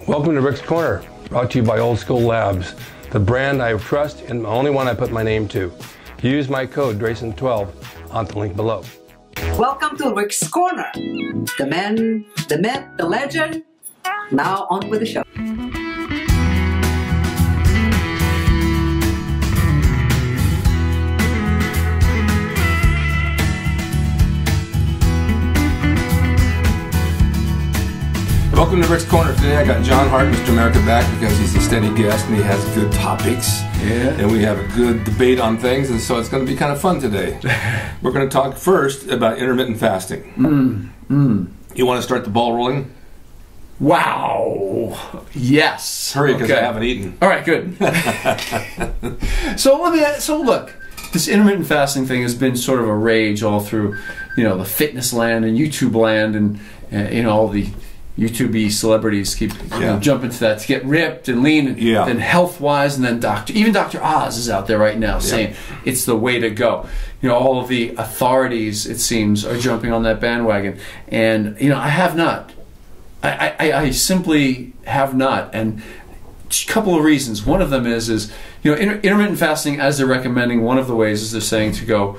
Welcome to Rick's Corner, brought to you by Old School Labs, the brand I trust and the only one I put my name to. Use my code DRASIN12 on the link below. Welcome to Rick's Corner. The man, the myth, the legend. Now on with the show. Welcome to Rick's Corner. Today I got John Hart, Mr. America, back because he's a steady guest and he has good topics. Yeah. And we have a good debate on things, and so it's going to be kind of fun today. We're going to talk first about intermittent fasting. You want to start the ball rolling? Wow. Yes. Hurry, because I haven't eaten. All right, good. So look, this intermittent fasting thing has been sort of a rage all through, the fitness land and YouTube land, and all the YouTube celebrities keep jumping to that to get ripped and lean, and health-wise, and then even Dr. Oz is out there right now saying it's the way to go. All of the authorities, it seems, are jumping on that bandwagon, and I have not. I simply have not, and a couple of reasons. One of them is intermittent fasting, as they're recommending, one of the ways is they're saying to go,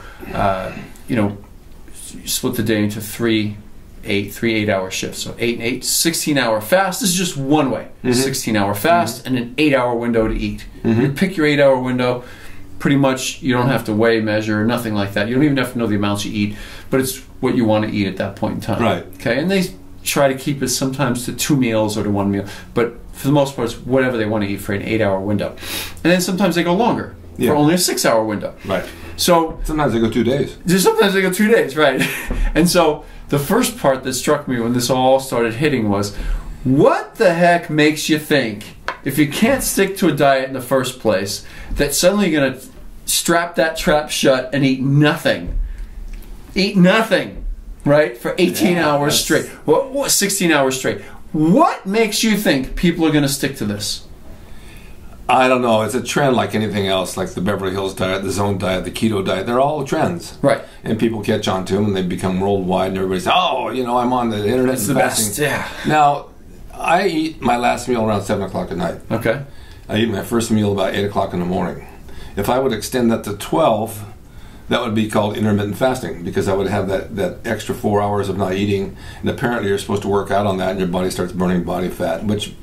split the day into three 8-hour shifts. So 8 and 8, 16-hour fast. This is just one way. 16-hour fast and an 8-hour window to eat. You pick your 8-hour window. Pretty much you don't have to weigh, measure, nothing like that. You don't even have to know the amounts you eat, but it's what you want to eat at that point in time. Right. Okay. And they try to keep it sometimes to 2 meals or to 1 meal, but for the most part it's whatever they want to eat for an 8-hour window. And then sometimes they go longer for only a 6-hour window. Right. So sometimes they go 2 days. Sometimes they go 2 days, right? And so the first part that struck me when this all started hitting was, what the heck makes you think, if you can't stick to a diet in the first place, that suddenly you're going to strap that trap shut and eat nothing? Eat nothing, right? For 18 hours straight. 16 hours straight. What makes you think people are going to stick to this? I don't know. It's a trend like anything else, like the Beverly Hills diet, the Zone diet, the keto diet. They're all trends. Right. And people catch on to them and they become worldwide, and everybody says, oh, I'm on the internet. It's the best, yeah. Now, I eat my last meal around 7 o'clock at night. Okay. I eat my first meal about 8 o'clock in the morning. If I would extend that to 12, that would be called intermittent fasting, because I would have that extra 4 hours of not eating, and apparently you're supposed to work out on that and your body starts burning body fat, which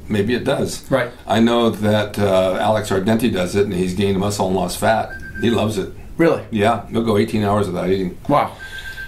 maybe it does. Right. I know that Alex Ardenti does it, and he's gained muscle and lost fat. He loves it. Really? Yeah. He'll go 18 hours without eating. Wow.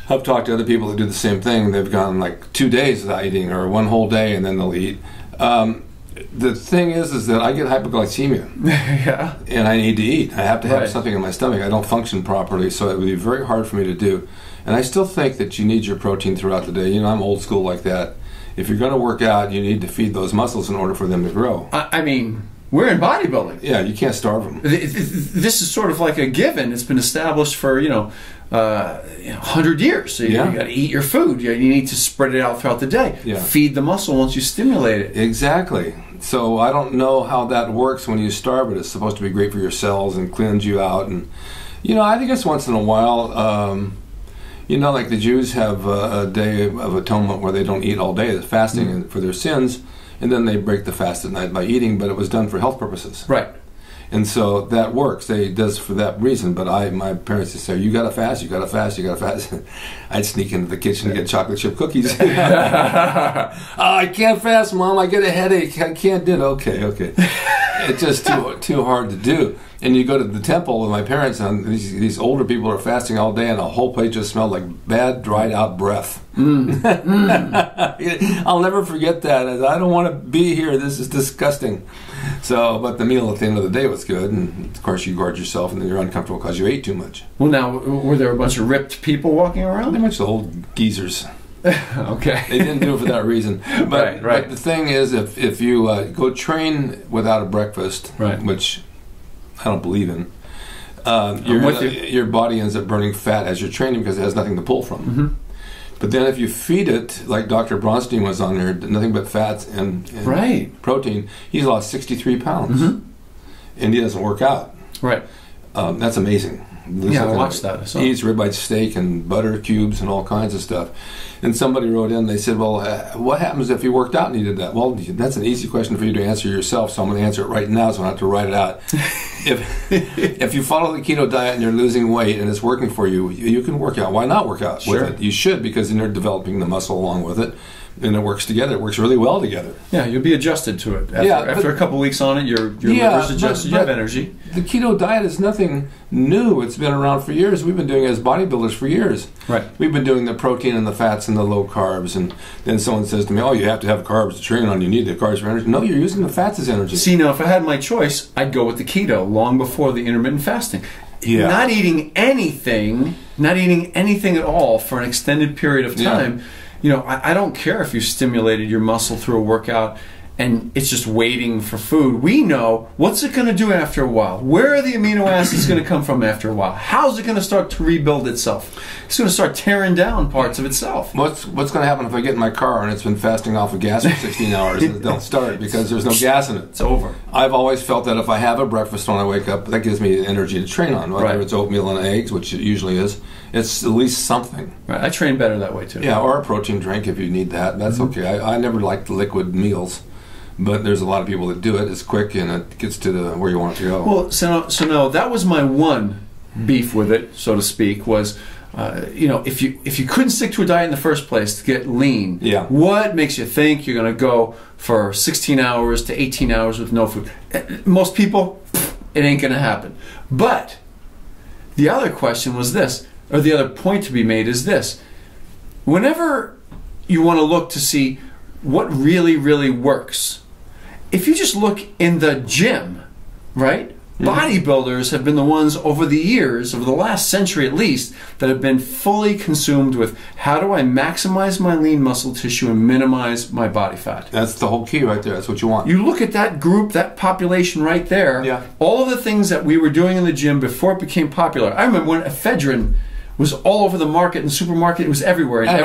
I've talked to other people that do the same thing. They've gone like 2 days without eating, or 1 whole day, and then they'll eat. The thing is that I get hypoglycemia. Yeah. And I need to eat. I have to have something in my stomach. I don't function properly, so it would be very hard for me to do. And I still think that you need your protein throughout the day. I'm old school like that. If you're going to work out, you need to feed those muscles in order for them to grow. I mean, we're in bodybuilding. Yeah, you can't starve them. This is sort of like a given. It's been established for 100 years. So you got to eat your food. You need to spread it out throughout the day. Yeah. Feed the muscle once you stimulate it. Exactly. So I don't know how that works when you starve it. It's supposed to be great for your cells and cleanse you out. And I think it's once in a while. Like the Jews have a day of atonement where they don't eat all day, fasting for their sins, and then they break the fast at night by eating, but it was done for health purposes. Right. And so that works. It does for that reason. But my parents would say, you got to fast, you got to fast, you got to fast. I'd sneak into the kitchen to get chocolate chip cookies. Oh, I can't fast, Mom. I get a headache. I can't do it. Okay. It's just too hard to do. And you go to the temple with my parents, and these older people are fasting all day, and the whole plate just smelled like bad, dried out breath. I'll never forget that. I don't want to be here. This is disgusting. So, but the meal at the end of the day was good, and of course you guard yourself, and then you're uncomfortable because you ate too much. Well, now, were there a bunch of ripped people walking around? Pretty much the old geezers. Okay. They didn't do it for that reason. But, right. But the thing is, if you go train without a breakfast, which I don't believe in, your body ends up burning fat as you're training because it has nothing to pull from. But then if you feed it, like Dr. Bronstein was on there, nothing but fats and protein, he's lost 63 pounds. And he doesn't work out. Right. That's amazing. Yeah, I watched that. He eats ribeye steak and butter cubes and all kinds of stuff. And somebody wrote in, they said, well, what happens if you worked out and you did that? Well, that's an easy question for you to answer yourself, so I'm going to answer it right now so I don't have to write it out. If you follow the keto diet and you're losing weight and it's working for you, you can work out. Why not work out with it? You should, because then you're developing the muscle along with it. And it works together. It works really well together. Yeah, you'll be adjusted to it. After a couple weeks on it, your liver's adjusted. You have energy. The keto diet is nothing new. It's been around for years. We've been doing it as bodybuilders for years. Right. We've been doing the protein and the fats and the low carbs. And then someone says to me, oh, you have to have carbs to train on. You need the carbs for energy. No, you're using the fats as energy. See, now, if I had my choice, I'd go with the keto long before the intermittent fasting. Yeah. Not eating anything at all for an extended period of time. Yeah. You know, I don't care if you stimulated your muscle through a workout and it's just waiting for food. We know what's it going to do after a while. Where are the amino acids going to come from after a while? How's it going to start to rebuild itself? It's going to start tearing down parts of itself. What's going to happen if I get in my car and it's been fasting off of gas for 16 hours and it don't start because there's no gas in it? It's over. I've always felt that if I have a breakfast when I wake up, that gives me energy to train on. Whether it's oatmeal and eggs, which it usually is, it's at least something. Right. I train better that way too. Yeah, or a protein drink if you need that. That's okay. I never liked liquid meals. But there's a lot of people that do it. It's quick and it gets to where you want it to go. Well, so no, that was my one beef with it, so to speak, was if you couldn't stick to a diet in the first place to get lean, what makes you think you're going to go for 16 hours to 18 hours with no food? Most people, it ain't going to happen. But the other question was this, or the other point to be made is this. Whenever you want to look to see what really, really works, if you just look in the gym, right? Bodybuilders have been the ones over the years, over the last century at least, that have been fully consumed with how do I maximize my lean muscle tissue and minimize my body fat. That's the whole key right there. That's what you want. You look at that group, that population right there, all of the things that we were doing in the gym before it became popular. I remember when ephedrine was all over the market and supermarket, it was everywhere. And I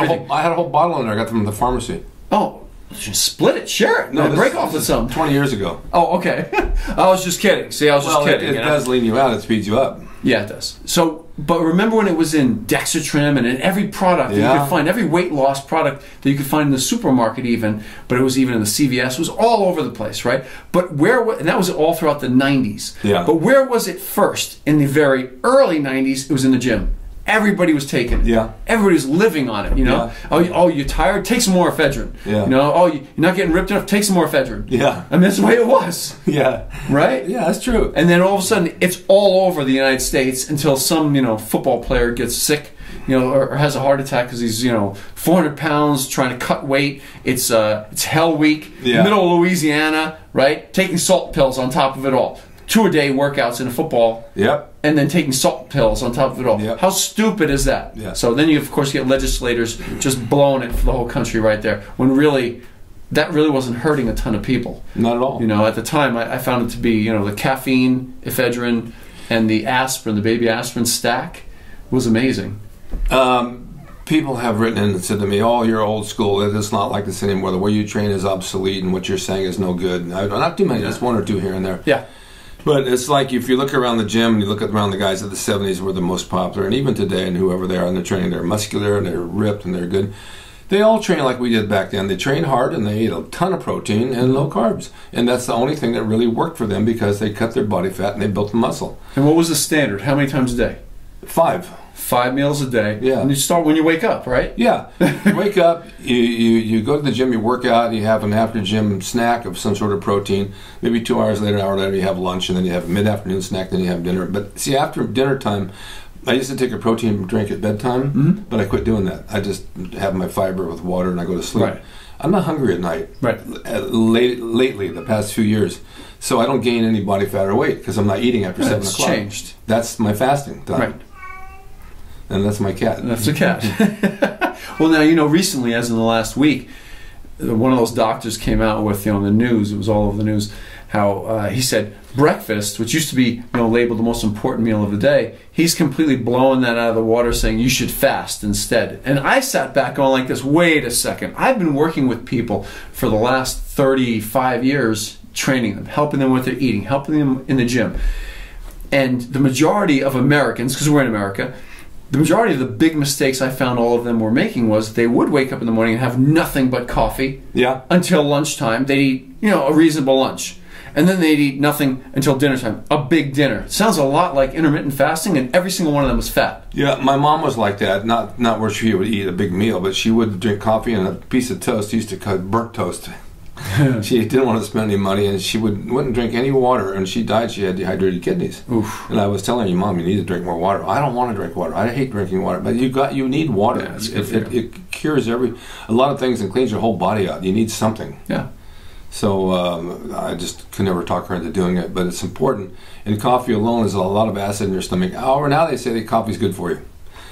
had a whole bottle in there. I got them from the pharmacy. Oh. Split it, share it. No, break off with some. 20 years ago. Oh, okay. I was just kidding. See, I was just kidding. It does lean you out. It speeds you up. Yeah, it does. So, but remember when it was in Dexatrim and in every product that you could find, every weight loss product that you could find in the supermarket even, but it was even in the CVS, it was all over the place, right? But and that was all throughout the 90s. Yeah. But where was it first? In the very early 90s, it was in the gym. Everybody was taking it. Yeah. Everybody was living on it, you know. Yeah. Oh, you're tired? Take some more ephedrine. Yeah. You know, you're not getting ripped enough? Take some more ephedrine. Yeah. I mean, that's the way it was. Yeah. Right? Yeah, that's true. And then all of a sudden, it's all over the United States until some, football player gets sick, or has a heart attack because he's, 400 pounds trying to cut weight. It's Hell Week, middle of Louisiana, right? Taking salt pills on top of it all. 2-a-day workouts in football. Yep. And then taking salt pills on top of it all. Yep. How stupid is that? Yeah. So then you, of course, get legislators just blowing it for the whole country right there, when really, that really wasn't hurting a ton of people. Not at all. At the time, I found it to be, the caffeine, ephedrine, and the aspirin, the baby aspirin stack was amazing. People have written in and said to me, oh, you're old school. It's not like this anymore. The way you train is obsolete, and what you're saying is no good. Not too many, just one or two here and there. Yeah. But it's like if you look around the gym and you look around the guys of the 70s were the most popular, and even today, and whoever they are in their training, they're muscular and they're ripped and they're good. They all train like we did back then. They train hard and they ate a ton of protein and low carbs. And that's the only thing that really worked for them because they cut their body fat and they built the muscle. And what was the standard? How many times a day? 5. 5 meals a day. Yeah. And you start when you wake up, right? Yeah. You wake up, you go to the gym, you work out, you have an after-gym snack of some sort of protein. Maybe 2 hours later, an hour later, you have lunch, and then you have a mid-afternoon snack, then you have dinner. But see, after dinner time, I used to take a protein drink at bedtime, but I quit doing that. I just have my fiber with water, and I go to sleep. Right. I'm not hungry at night. Right. Lately, the past few years. So I don't gain any body fat or weight because I'm not eating after 7 o'clock. It's changed. That's my fasting time. Right. And that's my cat. That's the cat. Well, now, recently, as in the last week, one of those doctors came out with, the news, it was all over the news, how he said breakfast, which used to be, labeled the most important meal of the day, he's completely blowing that out of the water, saying you should fast instead. And I sat back going like this, wait a second. I've been working with people for the last 35 years, training them, helping them with their eating, helping them in the gym. And the majority of Americans, because we're in America, the majority of the big mistakes I found all of them were making was they would wake up in the morning and have nothing but coffee until lunchtime. They'd eat, a reasonable lunch. And then they'd eat nothing until dinner time, a big dinner. It sounds a lot like intermittent fasting, and every single one of them was fat. Yeah, my mom was like that. Not where she would eat a big meal, but she would drink coffee and a piece of toast. She used to cut burnt toast. She didn't want to spend any money, and she wouldn't drink any water. And she died. She had dehydrated kidneys. Oof. And I was telling her, Mom, you need to drink more water. I don't want to drink water. I hate drinking water. But you need water. Yeah, it cures a lot of things and cleans your whole body out. You need something. Yeah. So I just could never talk her into doing it. But it's important. And coffee alone is a lot of acid in your stomach. However, now they say that coffee's good for you.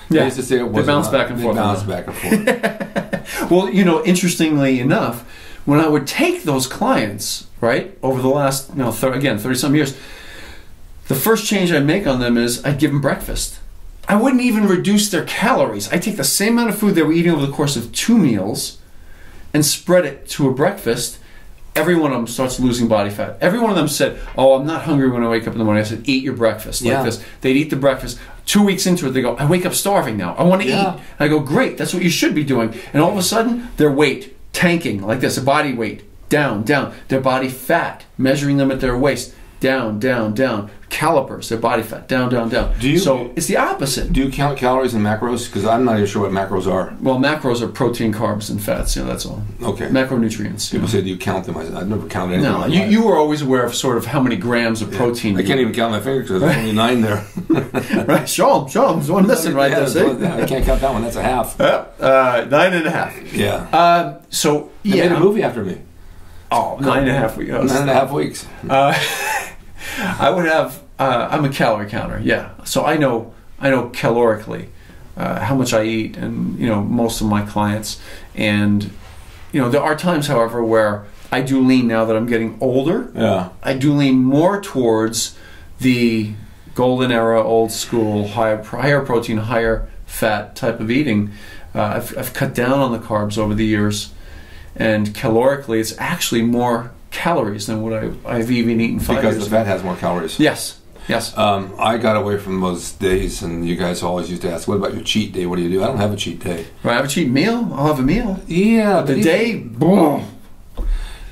Yeah. They used to say it wasn't. They bounce back and forth. They bounce back and forth. Well, interestingly enough, when I would take those clients, right, over the last, 30-some years, the first change I make on them is I'd give them breakfast. I wouldn't even reduce their calories. I'd take the same amount of food they were eating over the course of 2 meals and spread it to a breakfast. Every one of them starts losing body fat. Every one of them said, oh, I'm not hungry when I wake up in the morning. I said, eat your breakfast like this. They'd eat the breakfast. 2 weeks into it, they go, I wake up starving now. I want to eat. I go, great, that's what you should be doing. And all of a sudden, their weight tanking like this, their body weight, down, down. Their body fat, measuring them at their waist, down, down, down. Calipers, their body fat, down, down, down. So it's the opposite. Do you count calories and macros? Because I'm not even sure what macros are. Well, macros are protein, carbs, and fats. That's all. Okay. Macronutrients. People say, do you count them? I've never counted anything. No, you were always aware of sort of how many grams of protein. I can't even count my fingers because there's only 9 there. Right, show them. There's one missing right there, see? I can't count that one. That's a half. 9.5. Yeah. They made a movie after me. Oh, 9.5 weeks. 9.5 weeks. I would have. I'm a calorie counter. Yeah, so I know calorically how much I eat, and most of my clients. And there are times, however, where I do lean now that I'm getting older. Yeah, I do lean more towards the golden era, old school, higher protein, higher fat type of eating. I've cut down on the carbs over the years, and calorically, it's actually more calories than what I've even eaten 5 years ago. Because the fat has more calories. Yes. I got away from those days, and you guys always used to ask, what about your cheat day? What do you do? I don't have a cheat day. Right, I have a cheat meal. I'll have a meal. Yeah. The day, boom.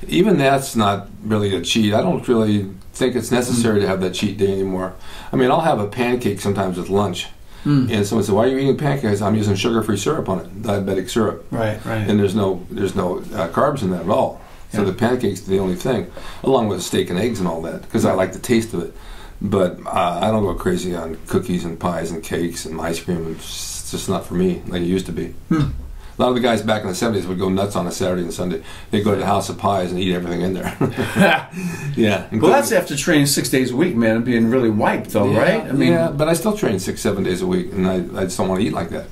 Even that's not really a cheat. I don't really think it's necessary to have that cheat day anymore. I mean, I'll have a pancake sometimes with lunch. And someone said, why are you eating pancakes? I'm using sugar-free syrup on it, diabetic syrup. Right. And there's no carbs in that at all. So the pancake's the only thing, along with steak and eggs and all that, because I like the taste of it. But I don't go crazy on cookies and pies and cakes and ice cream. It's just not for me like it used to be. A lot of the guys back in the 70s would go nuts on a Saturday and Sunday. They'd go to the House of Pies and eat everything in there. Yeah. Well, that's after training 6 days a week, man, and being really wiped, though, right? I mean, but I still train 6-7 days a week, and I just don't want to eat like that.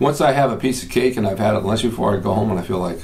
Once I have a piece of cake and I've had it lunch before, I go home and I feel like,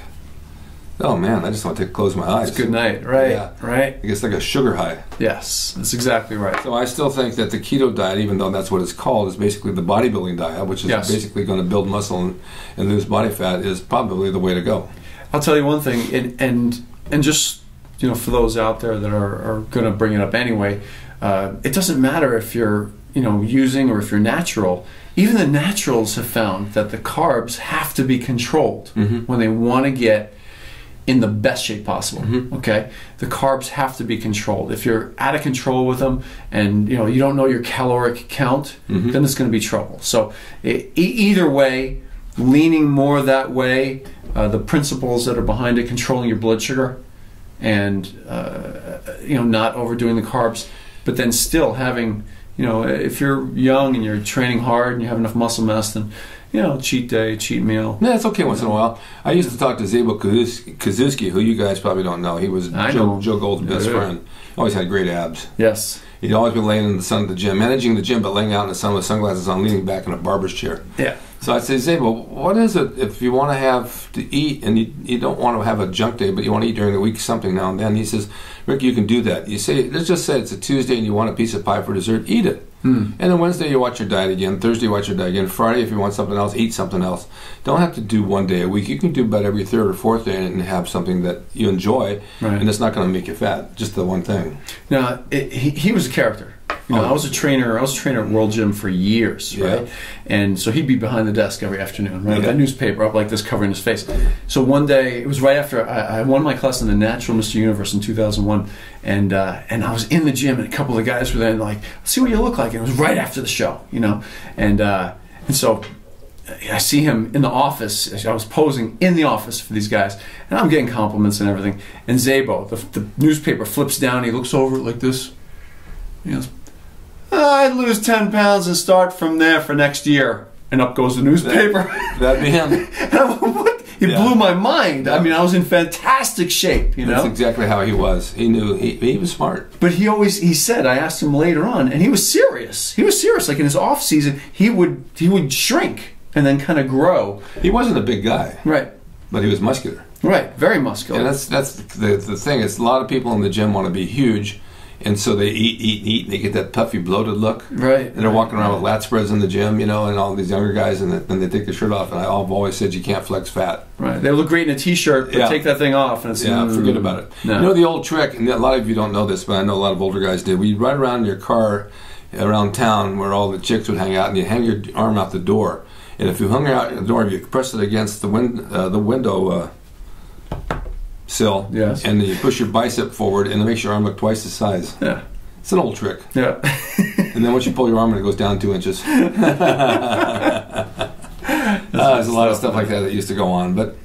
oh man, I just want to close my eyes. It's good night, right? Yeah. Right. It's like a sugar high. Yes, that's exactly right. So I still think that the keto diet, even though that's what it's called, is basically the bodybuilding diet, which is basically going to build muscle and lose body fat, is probably the way to go. I'll tell you one thing, and just for those out there that are going to bring it up anyway, it doesn't matter if you're using or if you're natural. Even the naturals have found that the carbs have to be controlled when they want to get in the best shape possible. Okay, the carbs have to be controlled. If you're out of control with them, and you don't know your caloric count, then it's going to be trouble. So either way, leaning more that way, the principles that are behind it, controlling your blood sugar, and not overdoing the carbs, but then still having, if you're young and you're training hard and you have enough muscle mass, then cheat day, cheat meal. Yeah, it's okay once in a while. I used to talk to Zabel Kazuski, who you guys probably don't know. He was Joe Gold's best friend. Always had great abs. Yes. He'd always been laying in the sun at the gym, managing the gym, but laying out in the sun with sunglasses on, leaning back in a barber's chair. Yeah. So I'd say, Zabel, what is it if you want to have to eat and you don't want to have a junk day, but you want to eat during the week something now and then? He says, Rick, you can do that. You say, let's just say it's a Tuesday and you want a piece of pie for dessert, eat it. And then Wednesday you watch your diet again. Thursday you watch your diet again. Friday, if you want something else, eat something else. Don't have to do one day a week. You can do about every third or fourth day and have something that you enjoy, and it's not going to make you fat. Just the one thing. Now, he was a character. You know, I was a trainer at World Gym for years, right? And so he'd be behind the desk every afternoon, right? With that newspaper up like this covering his face. So one day, it was right after I won my class in the Natural Mr. Universe in 2001, and I was in the gym, and a couple of guys were there, and like, see what you look like. And it was right after the show, you know, and so I see him in the office. I was posing in the office for these guys, and I'm getting compliments and everything. And Zabo, the newspaper flips down. He looks over it like this. He goes, "I'd lose 10 pounds and start from there for next year." And up goes the newspaper. That'd be him. And I'm like, what? It blew my mind. I mean, I was in fantastic shape. You know, that's exactly how he was. He knew he was smart. But he said, I asked him later on, and he was serious. He was serious. Like in his off season, he would shrink and then kind of grow. He wasn't a big guy, right? But he was muscular, right? Very muscular. And that's the thing. Is a lot of people in the gym want to be huge, and so they eat, and they get that puffy, bloated look, right? And they're walking around with lat spreads in the gym, you know, and all these younger guys, and then they take their shirt off. And I've always said you can't flex fat. Right? They look great in a t-shirt, but take that thing off, and it's forget about it. No. You know the old trick, and a lot of you don't know this, but I know a lot of older guys did. We'd ride around in your car around town where all the chicks would hang out, and you hang your arm out the door. And if you hung out the door, you press it against the window sill, and then you push your bicep forward, and it makes your arm look twice the size. Yeah, it's an old trick. Yeah. And then once you pull your arm, in, it goes down 2 inches. There's a lot of stuff like that used to go on, but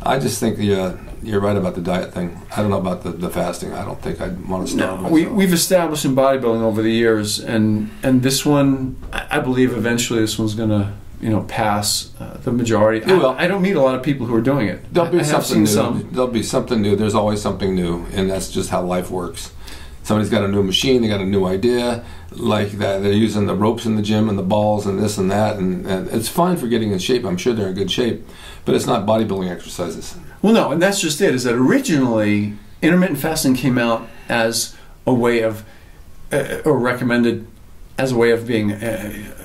I just think you're right about the diet thing. I don't know about the fasting. I don't think I'd want to starve myself. We've established in bodybuilding over the years, and this one, I believe eventually this one's going to pass the majority. I don't meet a lot of people who are doing it. There'll be something new. There'll be something new. There's always something new, and that's just how life works. Somebody's got a new machine, they got a new idea, like that. They're using the ropes in the gym and the balls and this and that, and it's fine for getting in shape. I'm sure they're in good shape, but it's not bodybuilding exercises. Well, no, and that's just it, is that originally intermittent fasting came out as a way of, or recommended as a way of being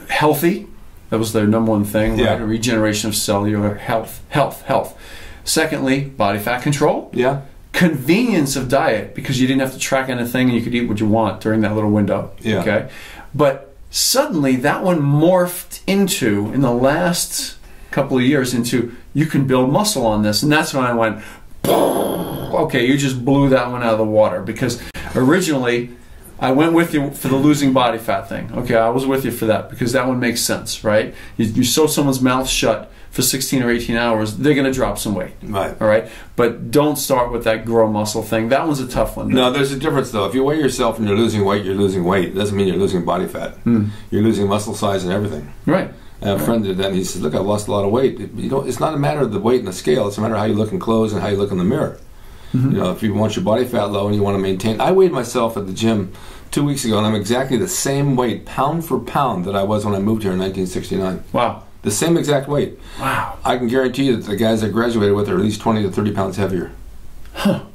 healthy. That was their number one thing, right? A regeneration of cellular health. Secondly, body fat control. Yeah. Convenience of diet, because you didn't have to track anything and you could eat what you want during that little window. Yeah. Okay. But suddenly that one morphed into, in the last couple of years, into you can build muscle on this, and that's when I went, okay, you just blew that one out of the water, because originally I went with you for the losing body fat thing. Okay, I was with you for that, because that one makes sense, right? You sew someone's mouth shut for 16 or 18 hours, they're going to drop some weight. Right. All right? But don't start with that grow muscle thing. That one's a tough one. No, there's a difference, though. If you weigh yourself and you're losing weight, you're losing weight. It doesn't mean you're losing body fat. You're losing muscle size and everything. Right. I have a friend that did that, and he says, look, I've lost a lot of weight. It's not a matter of the weight and the scale. It's a matter of how you look in clothes and how you look in the mirror. You know, if you want your body fat low and you want to maintain... I weighed myself at the gym 2 weeks ago, and I'm exactly the same weight, pound for pound, that I was when I moved here in 1969. Wow. The same exact weight. Wow. I can guarantee you that the guys I graduated with are at least 20 to 30 pounds heavier. Huh.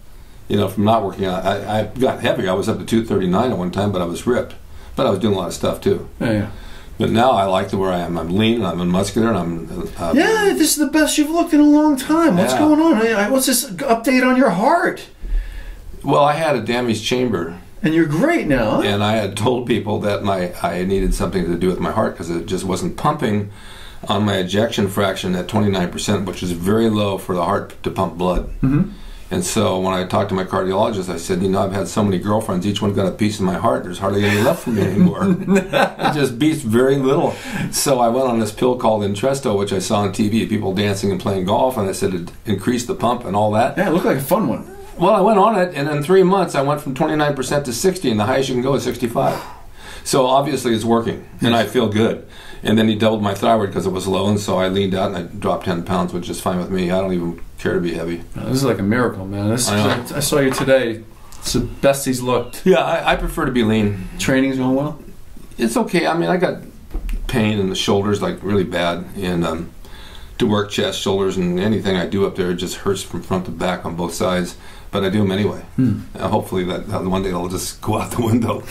You know, from not working out. I got heavier. I was up to 239 at one time, but I was ripped. But I was doing a lot of stuff, too. Yeah. But now I like to where I am. I'm lean, and I'm muscular, and I'm... yeah, this is the best you've looked in a long time. What's going on? What's this update on your heart? Well, I had a damaged chamber. And you're great now, huh? And I had told people that I needed something to do with my heart, because it just wasn't pumping on my ejection fraction at 29%, which is very low for the heart to pump blood. And so when I talked to my cardiologist, I said, I've had so many girlfriends, each one got a piece of my heart. There's hardly any left for me anymore. It just beats very little. So I went on this pill called Entresto, which I saw on TV, people dancing and playing golf, and I said it increased the pump and all that. Yeah, it looked like a fun one. Well, I went on it, and in 3 months, I went from 29% to 60, and the highest you can go is 65. So obviously it's working, and I feel good. And then he doubled my thyroid because it was low, and so I leaned out and I dropped 10 pounds, which is fine with me. I don't even care to be heavy. This is like a miracle, man. I saw you today. It's the best he's looked. Yeah, I prefer to be lean. Training's going well? It's okay. I mean, I got pain in the shoulders, like really bad, and to work chest, shoulders, and anything I do up there, it just hurts from front to back on both sides. But I do them anyway. Hopefully that one day it'll just go out the window.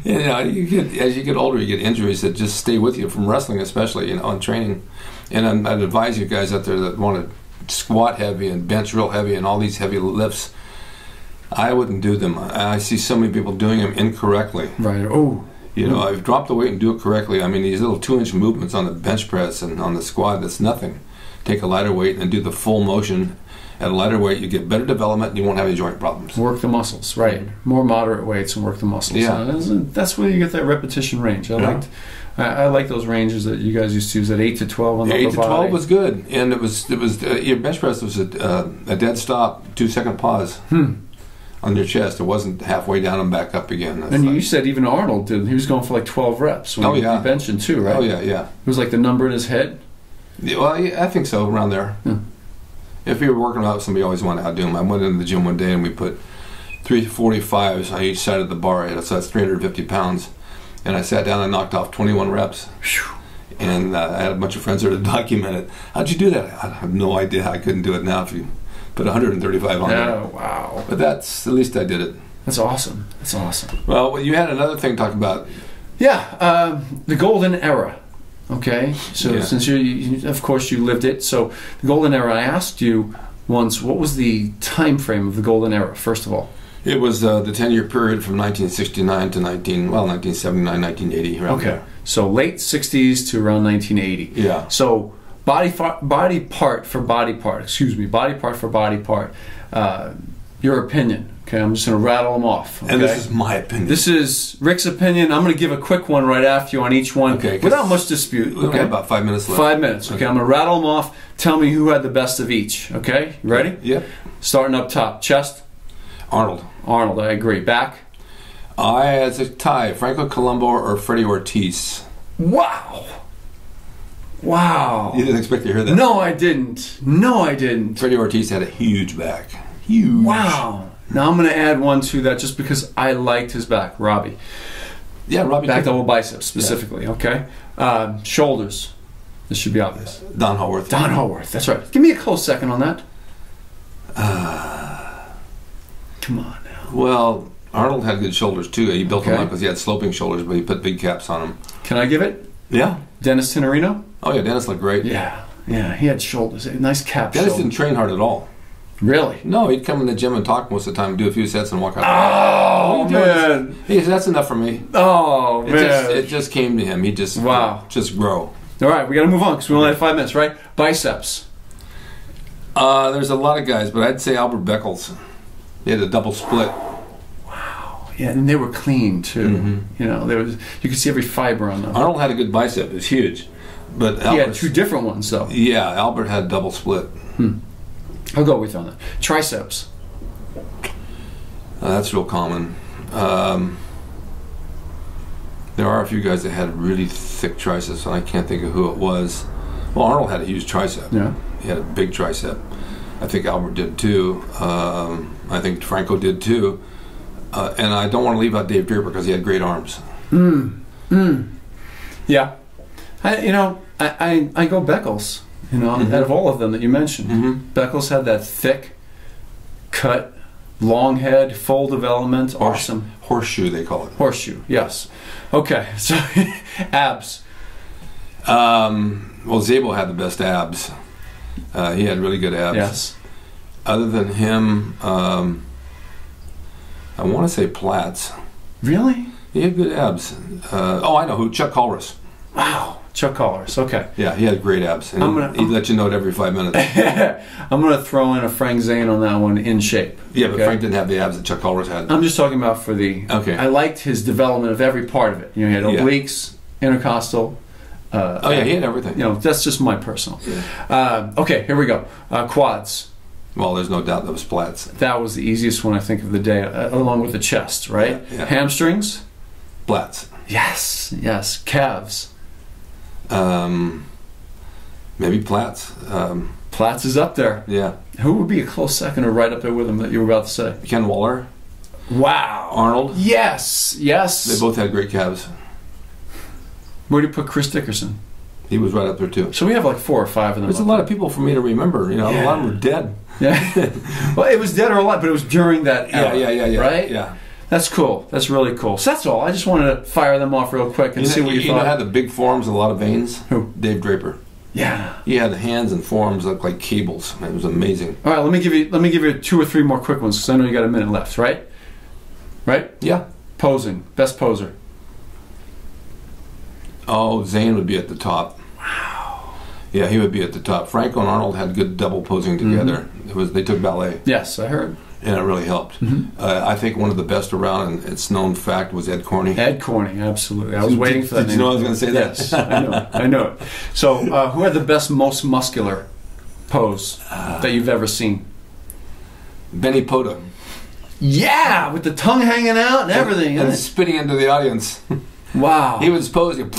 As you get older, you get injuries that just stay with you from wrestling, especially, and training. And I'd advise you guys out there that want to squat heavy and bench real heavy and all these heavy lifts, I wouldn't do them. I see so many people doing them incorrectly. Right. Oh. You know, I've dropped the weight and do it correctly. I mean, these little 2-inch movements on the bench press and on the squat, that's nothing. Take a lighter weight and do the full motion. At a lighter weight, you get better development and you won't have any joint problems. Work the muscles, right. More moderate weights and work the muscles. Yeah. That's where you get that repetition range. I like those ranges that you guys used to use at 8 to 12 on the 8 upper to 12 body. was good. And it was your bench press was a dead stop, 2-second pause on your chest. It wasn't halfway down and back up again. That's And you said even Arnold did. He was going for like 12 reps when he was benching too, right? Oh, yeah, yeah. It was like the number in his head? Yeah, well, I think so, around there. If you were working out, somebody always wanted to outdo him. I went into the gym one day and we put 345s on each side of the bar, so that's 350 pounds. And I sat down and knocked off 21 reps. And I had a bunch of friends there to document it. How'd you do that? I have no idea. I couldn't do it now if you put 135 on there. Oh, wow. But at least I did it. That's awesome. That's awesome. Well, you had another thing to talk about. Yeah, the golden era. Okay, so since you, of course, you lived it. So the golden era, I asked you once, what was the time frame of the golden era, first of all? It was the 10-year period from 1969 to 1979, 1980. Around okay, there. So late 60s to around 1980. Yeah. So body part for body part, your opinion. Okay, I'm just going to rattle them off. Okay? And this is my opinion. This is Rick's opinion. I'm going to give a quick one right after you on each one, without much dispute. We only have about 5 minutes left. 5 minutes. Okay, I'm going to rattle them off. Tell me who had the best of each. Okay, you ready? Yep. Starting up top, chest. Arnold. Arnold, I agree. Back. It's a tie. Franco Colombo or Freddie Ortiz. Wow. Wow. You didn't expect to hear that? No, I didn't. No, I didn't. Freddie Ortiz had a huge back. Huge. Wow. Now I'm going to add one to that just because I liked his back. Robbie. Yeah, Robbie. Back double biceps specifically, okay? Shoulders. This should be obvious. Don Haworth. Don Haworth, that's right. Give me a close second on that. Come on now. Well, Arnold had good shoulders too. He built them up because he had sloping shoulders, but he put big caps on them. Can I give it? Yeah. Dennis Tenorino? Oh yeah, Dennis looked great. Yeah, he had shoulders. Nice cap. Dennis didn't train hard at all. Really? No, he'd come in the gym and talk most of the time, do a few sets and walk out. Oh, man. He said, that's enough for me. Oh, man. It just came to him. He just, just grow. All right, we got to move on because we only have 5 minutes, right? Biceps. There's a lot of guys, but I'd say Albert Beckles. He had a double split. Wow. Yeah, and they were clean, too. Mm-hmm. You know, you could see every fiber on them. Arnold had a good bicep. It was huge. But he had two different ones, though. Yeah, Albert had a double split. I'll go with you on that. Triceps. That's real common. There are a few guys that had really thick triceps, and I can't think of who it was. Well, Arnold had a huge tricep. Yeah. He had a big tricep. I think Albert did too. I think Franco did too. And I don't want to leave out Dave Draper because he had great arms. Yeah. I go Beckles. You know, out of all of them that you mentioned, Beckles had that thick, cut, long head, full development, awesome. Horseshoe, they call it. Horseshoe, yes. Okay, so abs. Well, Zabel had the best abs. He had really good abs. Yes. Other than him, I want to say Platts. Really? He had good abs. I know who. Chuck Colress. Wow. Chuck Colress, okay. Yeah, he had great abs. And he'd let you know it every 5 minutes. I'm going to throw in a Frank Zane on that one, in shape. Yeah, but Frank didn't have the abs that Chuck Colress had. I'm just talking about for the... Okay. I liked his development of every part of it. You know, he had obliques, intercostal. He had everything. You know, that's just my personal. Yeah. Okay, here we go. Quads. Well, there's no doubt that was Platts. That was the easiest one, I think, of the day, along with the chest, right? Yeah. Hamstrings. Platts. Yes. Calves. Maybe Platts. Platts is up there. Yeah. Who would be a close second or right up there with him that you were about to say? Ken Waller. Wow. Arnold. Yes. They both had great calves. Where do you put Chris Dickerson? He was right up there too. So we have like 4 or 5 of them. There's a lot of people for me to remember. You know, a lot of them are dead. Yeah. Well, it was dead or alive, but it was during that era. Yeah. Right? Yeah. That's cool. That's really cool. So that's all. I just wanted to fire them off real quick and see what you thought. You know, had the big forearms and a lot of veins. Who? Dave Draper. Yeah. He had hands and forearms look like cables. It was amazing. All right, let me give you 2 or 3 more quick ones because I know you got a minute left, right? Right? Yeah. Posing. Best poser. Oh, Zane would be at the top. Wow. Yeah, he would be at the top. Franco and Arnold had good double posing together. They took ballet. Yes, I heard. And it really helped. I think one of the best around, and it's known fact, was Ed Corney. Ed Corney, absolutely. I was waiting for that Did name. you know I was going to say that? Yes, I know it. So, who had the best, most muscular pose that you've ever seen? Benny Pota. Yeah, with the tongue hanging out and everything. And isn't it? spitting into the audience. Wow. He was posing.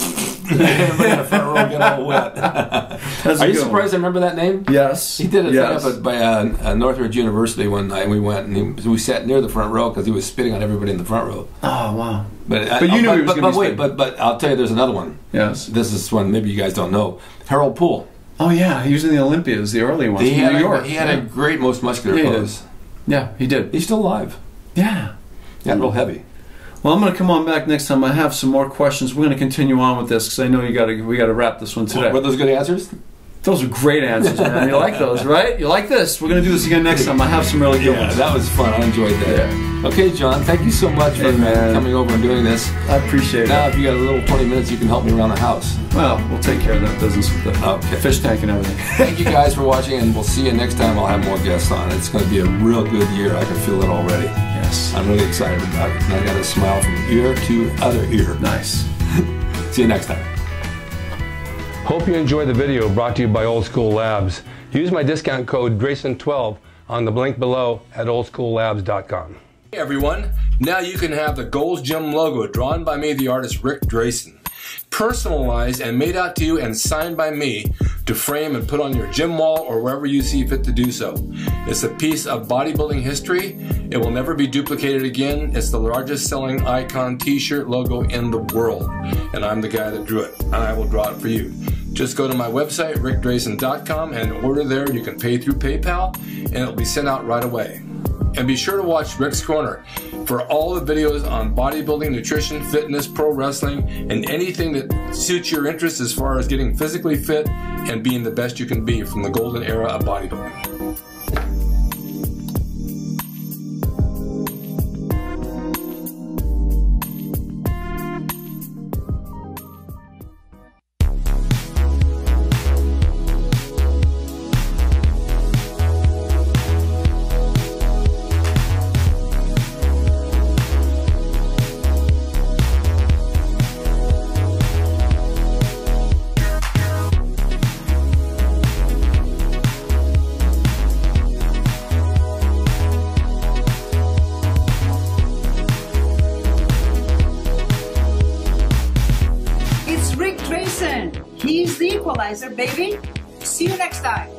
Everybody in the front row get all wet. Are you surprised I remember that name? Yes. He did a thing up by Northridge University one night. We went and we sat near the front row because he was spitting on everybody in the front row. Oh, wow. But you knew he was going to be wait, but I'll tell you, there's another one. Yes. This is one maybe you guys don't know. Harold Poole. Oh, yeah. He was in the Olympias, the early ones. He in had New York. He had a great most muscular pose. Yeah, he did. He's still alive. Yeah. Yeah, real heavy. Well, I'm going to come on back next time. I have some more questions. We're going to continue on with this because I know we got to wrap this one today. Were those good answers? Those are great answers, man. You like those, right? You like this? We're going to do this again next time. I have some really good ones. That was fun. I enjoyed that. Yeah. Okay, John, thank you so much for coming over and doing this. I appreciate it. Now, if you got a little 20 minutes, you can help me around the house. Well, we'll take care of that business with the fish tank and everything. Thank you guys for watching, and we'll see you next time. I'll have more guests on. It's going to be a real good year. I can feel it already. Yes. I'm really excited about it. And I got a smile from ear to other ear. Nice. See you next time. Hope you enjoyed the video brought to you by Old School Labs. Use my discount code DRASIN12 on the link below at oldschoollabs.com. Hey everyone, now you can have the Gold's Gym logo drawn by me, the artist Rick Drasin. Personalized and made out to you and signed by me to frame and put on your gym wall or wherever you see fit to do so. It's a piece of bodybuilding history. It will never be duplicated again. It's the largest selling icon t-shirt logo in the world. And I'm the guy that drew it, and I will draw it for you. Just go to my website, rickdrasin.com, and order there. You can pay through PayPal, and it'll be sent out right away. And be sure to watch Rick's Corner for all the videos on bodybuilding, nutrition, fitness, pro wrestling, and anything that suits your interests as far as getting physically fit and being the best you can be from the golden era of bodybuilding. He's the equalizer, baby. See you next time.